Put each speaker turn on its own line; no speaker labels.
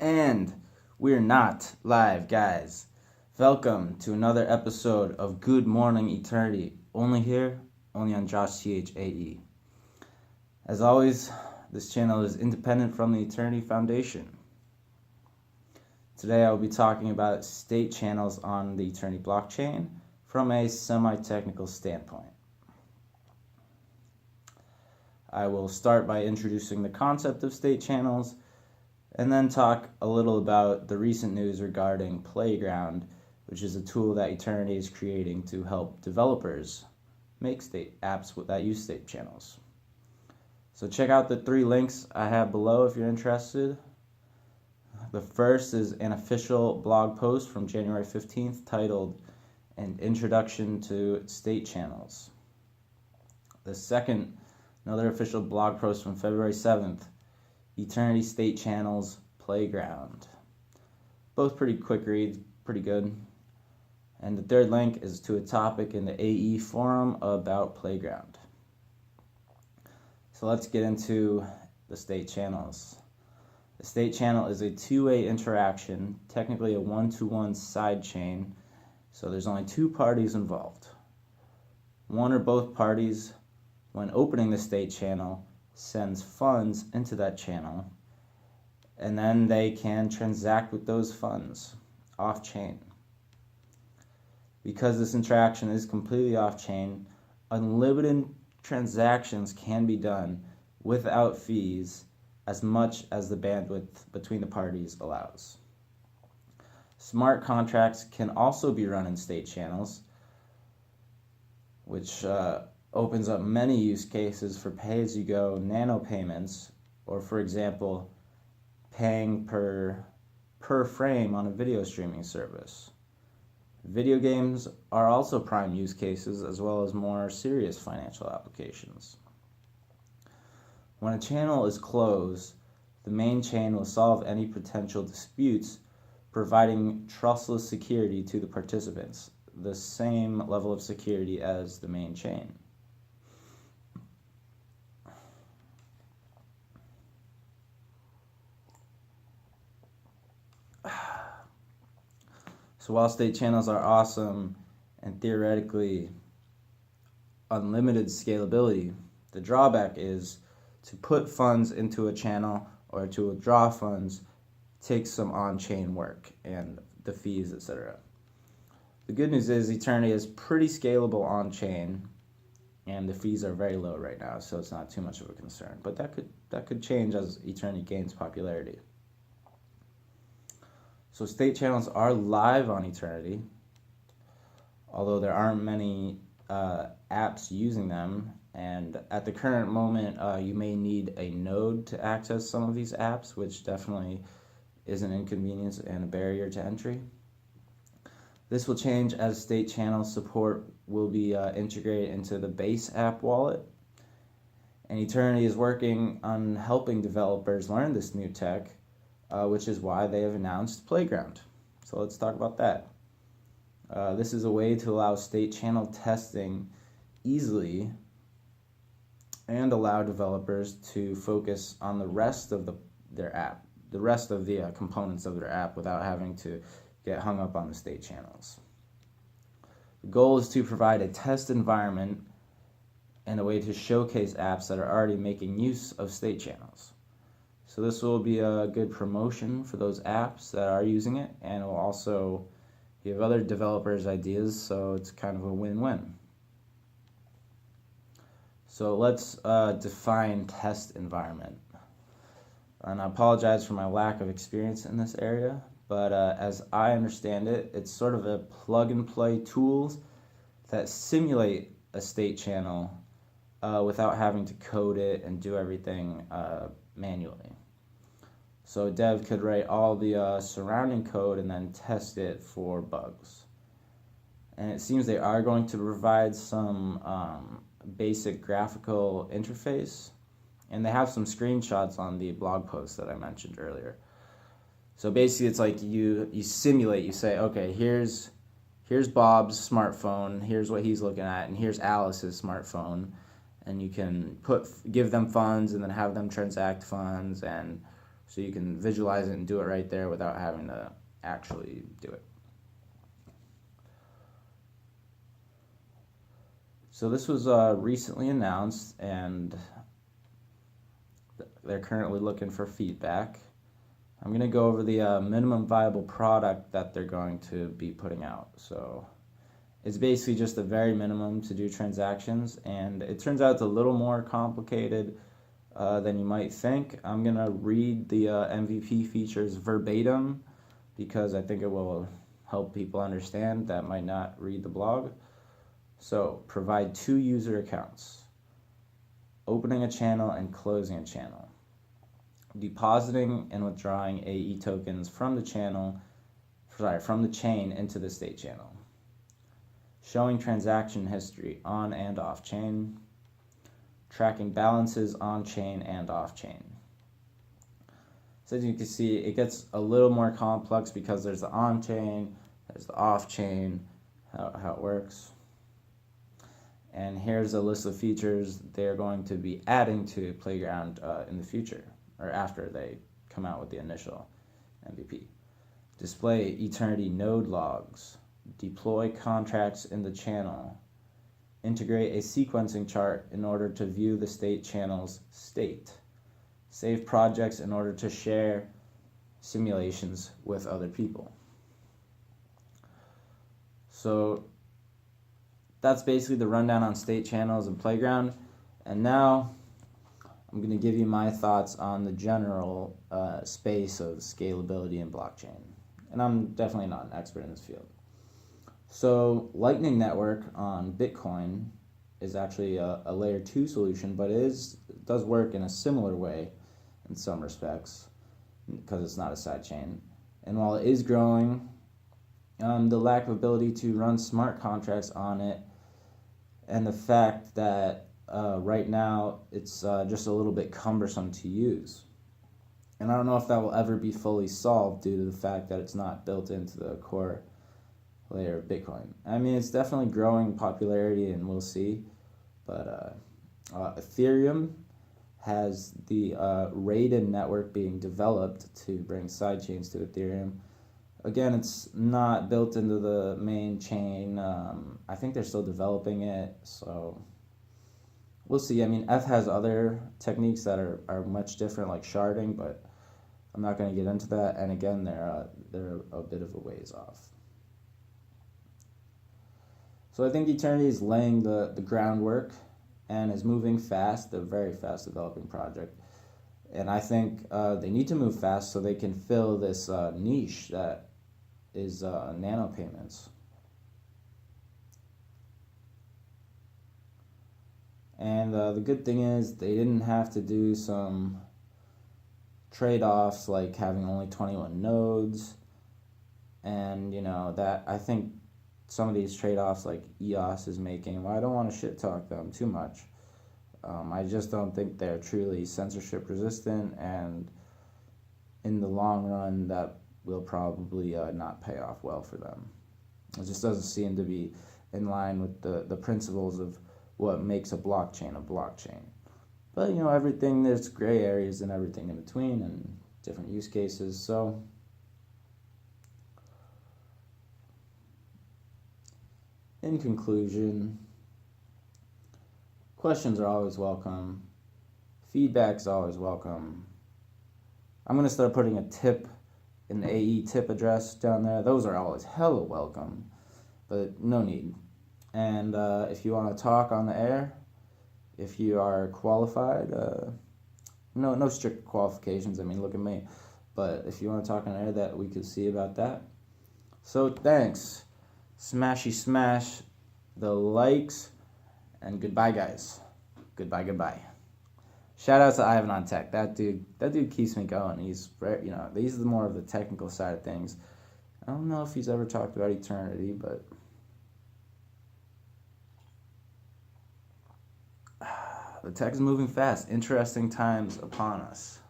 And we're not live, guys. Welcome to another episode of Good Morning Eternity. Only on Josh CHAE. As always, this channel is independent from the Æternity Foundation. Today I will be talking about state channels on the Æternity blockchain from a semi-technical standpoint. I will start by introducing the concept of state channels and then talk a little about the recent news regarding Playground, which is a tool that Æternity is creating to help developers make state apps that use state channels. So check out the 3 links I have below if you're interested. The first is an official blog post from January 15th titled An Introduction to State Channels. The second, another official blog post from February 7th, Æternity State Channels Playground. Both pretty quick reads, pretty good. And the third link is to a topic in the AE forum about Playground. So let's get into the state channels. The state channel is a two-way interaction, technically a one-to-one side chain, so there's only 2 parties involved. One or both parties, when opening the state channel, sends funds into that channel, and then they can transact with those funds off-chain. Because this interaction is completely off-chain, unlimited transactions can be done without fees as much as the bandwidth between the parties allows. Smart contracts can also be run in state channels, which opens up many use cases for pay-as-you-go nano payments, or for example, paying per frame on a video streaming service. Video games are also prime use cases, as well as more serious financial applications. When a channel is closed, the main chain will solve any potential disputes, providing trustless security to the participants, the same level of security as the main chain. So while state channels are awesome and theoretically unlimited scalability, the drawback is to put funds into a channel or to withdraw funds takes some on-chain work and the fees, etc. The good news is Æternity is pretty scalable on-chain, and the fees are very low right now, so it's not too much of a concern. But that could change as Æternity gains popularity. So state channels are live on Æternity, although there aren't many apps using them, and at the current moment you may need a node to access some of these apps, which definitely is an inconvenience and a barrier to entry. This will change as state channel support will be integrated into the base app wallet, and Æternity is working on helping developers learn this new tech, which is why they have announced Playground. So let's talk about that. This is a way to allow state channel testing easily and allow developers to focus on the rest of their app, the rest of the components of their app without having to get hung up on the state channels. The goal is to provide a test environment and a way to showcase apps that are already making use of state channels. So this will be a good promotion for those apps that are using it, and it will also give other developers ideas, so it's kind of a win-win. So let's define test environment. And I apologize for my lack of experience in this area, but as I understand it, it's sort of a plug-and-play tools that simulate a state channel without having to code it and do everything manually. So a dev could write all the surrounding code and then test it for bugs. And it seems they are going to provide some basic graphical interface, and they have some screenshots on the blog post that I mentioned earlier. So basically it's like you simulate, you say, okay, here's Bob's smartphone, here's what he's looking at, and here's Alice's smartphone, and you can give them funds and then have them transact funds and So you can visualize it and do it right there without having to actually do it. So this was recently announced, and they're currently looking for feedback. I'm going to go over the minimum viable product that they're going to be putting out. So it's basically just the very minimum to do transactions, and it turns out it's a little more complicated than you might think. I'm going to read the MVP features verbatim because I think it will help people understand that might not read the blog. So, provide 2 user accounts, opening a channel and closing a channel, depositing and withdrawing AE tokens from the chain into the state channel, showing transaction history on and off chain, tracking balances on chain and off chain. So as you can see, it gets a little more complex because there's the on chain, there's the off chain, how it works. And here's a list of features they're going to be adding to Playground in the future, or after they come out with the initial MVP. Display Æternity node logs, deploy contracts in the channel, integrate a sequencing chart in order to view the state channel's state, save projects in order to share simulations with other people. So that's basically the rundown on state channels and Playground. And now I'm going to give you my thoughts on the general space of scalability in blockchain. And I'm definitely not an expert in this field. So Lightning Network on Bitcoin is actually a layer 2 solution, but it does work in a similar way in some respects because it's not a sidechain. And while it is growing, the lack of ability to run smart contracts on it and the fact that right now it's just a little bit cumbersome to use. And I don't know if that will ever be fully solved due to the fact that it's not built into the core layer of Bitcoin. I mean, it's definitely growing popularity, and we'll see. But Ethereum has the Raiden network being developed to bring sidechains to Ethereum. Again, it's not built into the main chain. I think they're still developing it, so we'll see. I mean, F has other techniques that are much different, like sharding, but I'm not going to get into that. And again, they're a bit of a ways off. So I think Æternity is laying the groundwork and is moving fast. They're a very fast developing project. And I think they need to move fast so they can fill this niche that is nano payments. And the good thing is they didn't have to do some trade-offs like having only 21 nodes. And, that I think some of these trade-offs like EOS is making, well, I don't want to shit talk them too much. I just don't think they're truly censorship resistant, and in the long run that will probably not pay off well for them. It just doesn't seem to be in line with the principles of what makes a blockchain a blockchain. But everything, there's gray areas and everything in between and different use cases. So in conclusion, questions are always welcome. Feedback's always welcome. I'm going to start putting a tip, an AE tip address down there. Those are always hella welcome, but no need. And if you want to talk on the air, if you are qualified, no strict qualifications. I mean, look at me. But if you want to talk on air, that we could see about that. So thanks. Smash the likes, and goodbye, guys. Goodbye. Shout out to Ivan on Tech. That dude keeps me going. He's very, these are more of the technical side of things. I don't know if he's ever talked about Æternity, but the tech is moving fast. Interesting times upon us.